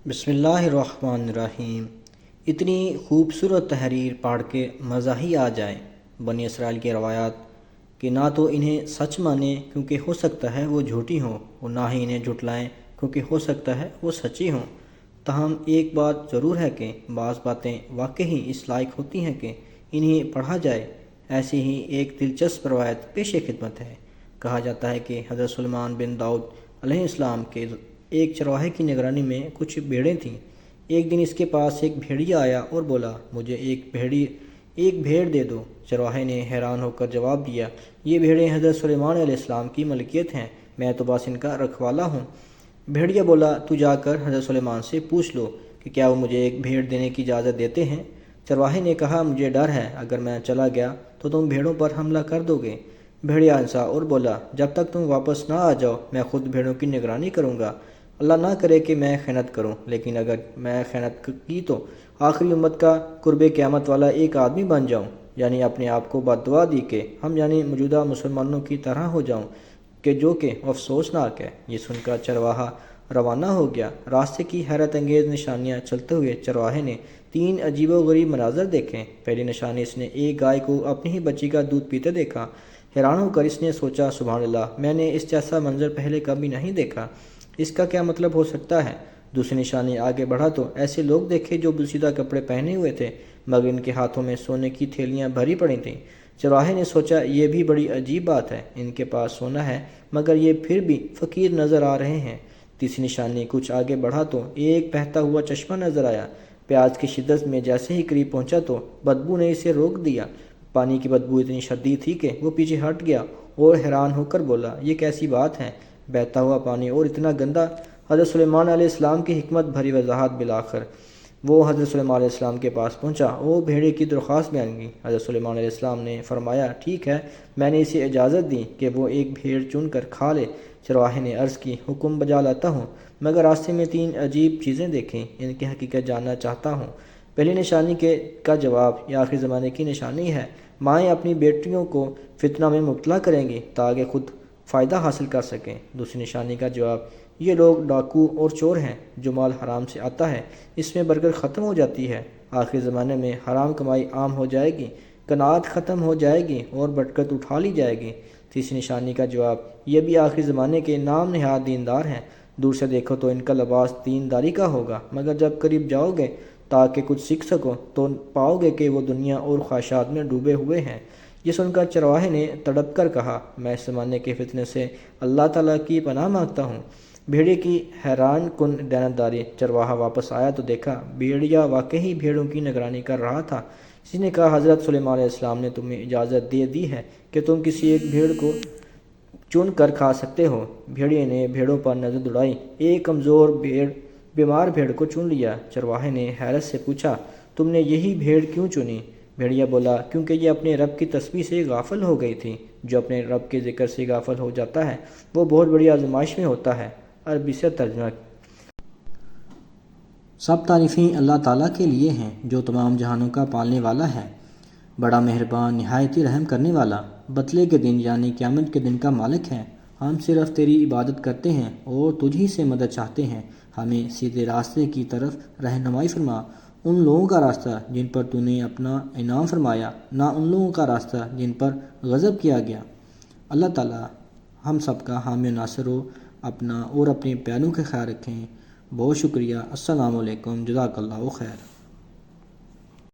بسم اللہ الرحمن الرحیم۔ اتنی خوبصورت تحریر پڑھ کے مزہ ہی آ جائے۔ بنی اسرائیل کی روایات کہ نہ تو انہیں سچ مانیں کیونکہ ہو سکتا ہے وہ جھوٹی ہوں، اور نہ ہی انہیں جھٹلائیں کیونکہ ہو سکتا ہے وہ سچی ہوں۔ تاہم ایک بات ضرور ہے کہ بعض باتیں واقعی اس لائق ہوتی ہیں کہ انہیں پڑھا جائے۔ ایسی ہی ایک دلچسپ روایت پیش خدمت ہے۔ کہا جاتا ہے کہ حضرت سلیمان بن داؤد علیہ السلام کے ایک چرواہے کی نگرانی میں کچھ بھیڑیں تھیں۔ ایک دن اس کے پاس ایک بھیڑیا آیا اور بولا، مجھے ایک بھیڑ دے دو۔ چرواہے نے حیران ہو کر جواب دیا، یہ بھیڑیں حضرت سلیمان علیہ السلام کی ملکیت ہیں، میں تو بس ان کا رکھوالا ہوں۔ بھیڑیا بولا، تو جا کر حضرت سلیمان سے پوچھ لو کہ کیا وہ مجھے ایک بھیڑ دینے کی اجازت دیتے ہیں۔ چرواہے نے کہا، مجھے ڈر ہے اگر میں چلا گیا تو تم بھیڑوں پر حملہ کر دو گے۔ بھیڑیا ہنسا اور بولا، جب تک تم واپس نہ آ جاؤ میں خود بھیڑوں کی نگرانی کروں گا۔ اللہ نہ کرے کہ میں خیانت کروں، لیکن اگر میں خیانت کی تو آخری امت کا قرب قیامت والا ایک آدمی بن جاؤں، یعنی اپنے آپ کو بد دعا دی کہ ہم یعنی موجودہ مسلمانوں کی طرح ہو جاؤں، جو کہ افسوسناک ہے۔ یہ سن کر چرواہا روانہ ہو گیا۔ راستے کی حیرت انگیز نشانیاں چلتے ہوئے چرواہے نے 3 عجیب و غریب مناظر دیکھے۔ پہلی نشانی اس نے ایک گائے کو اپنی ہی بچی کا دودھ پیتے دیکھا۔ حیران ہو کر اس نے سوچا، سبحان اللہ، میں نے اس جیسا منظر پہلے کبھی نہیں دیکھا، اس کا کیا مطلب ہو سکتا ہے؟ دوسری نشانی آگے بڑھا تو ایسے لوگ دیکھے جو بلسیدہ کپڑے پہنے ہوئے تھے، مگر ان کے ہاتھوں میں سونے کی تھیلیاں بھری پڑی تھیں۔ چرواہے نے سوچا، یہ بھی بڑی عجیب بات ہے، ان کے پاس سونا ہے مگر یہ پھر بھی فقیر نظر آ رہے ہیں۔ تیسری نشانی کچھ آگے بڑھا تو ایک بہتا ہوا چشمہ نظر آیا۔ پیاس کی شدت میں جیسے ہی قریب پہنچا تو بدبو نے اسے روک دیا۔ پانی کی بدبو اتنی شدید تھی کہ وہ پیچھے ہٹ گیا اور حیران ہو کر بولا، یہ کیسی بات ہے؟ بہتا ہوا پانی اور اتنا گندا! حضرت سلیمان علیہ السلام کی حکمت بھری وضاحت۔ بالآخر وہ حضرت سلیمان علیہ السلام کے پاس پہنچا اور بھیڑے کی درخواست بیان کی۔ حضرت سلیمان علیہ السلام نے فرمایا، ٹھیک ہے، میں نے اسے اجازت دی کہ وہ ایک بھیڑ چن کر کھا لے۔ چرواہے نے عرض کی، حکم بجا لاتا ہوں، مگر راستے میں 3 عجیب چیزیں دیکھیں، ان کی حقیقت جاننا چاہتا ہوں۔ پہلی نشانی کا جواب، یہ آخری زمانے کی نشانی ہے۔ مائیں اپنی بیٹیوں کو فتنہ میں مبتلا کریں گی تاکہ خود فائدہ حاصل کر سکیں۔ دوسری نشانی کا جواب، یہ لوگ ڈاکو اور چور ہیں، جو مال حرام سے آتا ہے اس میں برکت ختم ہو جاتی ہے۔ آخری زمانے میں حرام کمائی عام ہو جائے گی، قناعت ختم ہو جائے گی اور برکت اٹھا لی جائے گی۔ تیسری نشانی کا جواب، یہ بھی آخری زمانے کے نام نہاد دیندار ہیں، دور سے دیکھو تو ان کا لباس دینداری کا ہوگا، مگر جب قریب جاؤ گے تاکہ کچھ سیکھ سکو تو پاؤ گے کہ وہ دنیا اور خواہشات میں ڈوبے ہوئے ہیں۔ یہ سن کر چرواہے نے تڑپ کر کہا، میں اس زمانے کے فتنے سے اللہ تعالیٰ کی پناہ مانگتا ہوں۔ بھیڑے کی حیران کن دیانتداری۔ چرواہا واپس آیا تو دیکھا بھیڑیا واقعی بھیڑوں کی نگرانی کر رہا تھا۔ کسی نے کہا، حضرت سلیمان علیہ السلام نے تمہیں اجازت دے دی ہے کہ تم کسی ایک بھیڑ کو چن کر کھا سکتے ہو۔ بھیڑیے نے بھیڑوں پر نظر دوڑائی، ایک کمزور بیمار بھیڑ کو چن لیا۔ چرواہے نے حیرت سے پوچھا، تم نے یہی بھیڑ کیوں چنی؟ بھیڑیا بولا، کیونکہ یہ اپنے رب کی تسبیح سے غافل ہو گئی تھی۔ جو اپنے رب کے ذکر سے غافل ہو جاتا ہے وہ بہت بڑی آزمائش میں ہوتا ہے۔ عربی سے ترجمہ۔ سب تعریفیں اللہ تعالیٰ کے لیے ہیں جو تمام جہانوں کا پالنے والا ہے، بڑا مہربان، نہایت ہی رحم کرنے والا، بدلے کے دن یعنی قیامت کے دن کا مالک ہے۔ ہم صرف تیری عبادت کرتے ہیں اور تجھ ہی سے مدد چاہتے ہیں، ہمیں سیدھے راستے کی طرف رہنمائی فرما، ان لوگوں کا راستہ جن پر تو نے اپنا انعام فرمایا، نہ ان لوگوں کا راستہ جن پر غضب کیا گیا۔ اللہ تعالیٰ ہم سب کا حامی و ناصر ہو، اپنا اور اپنے پیاروں کا خیال رکھیں۔ بہت شکریہ۔ السلام علیکم۔ جزاک اللہ خیر۔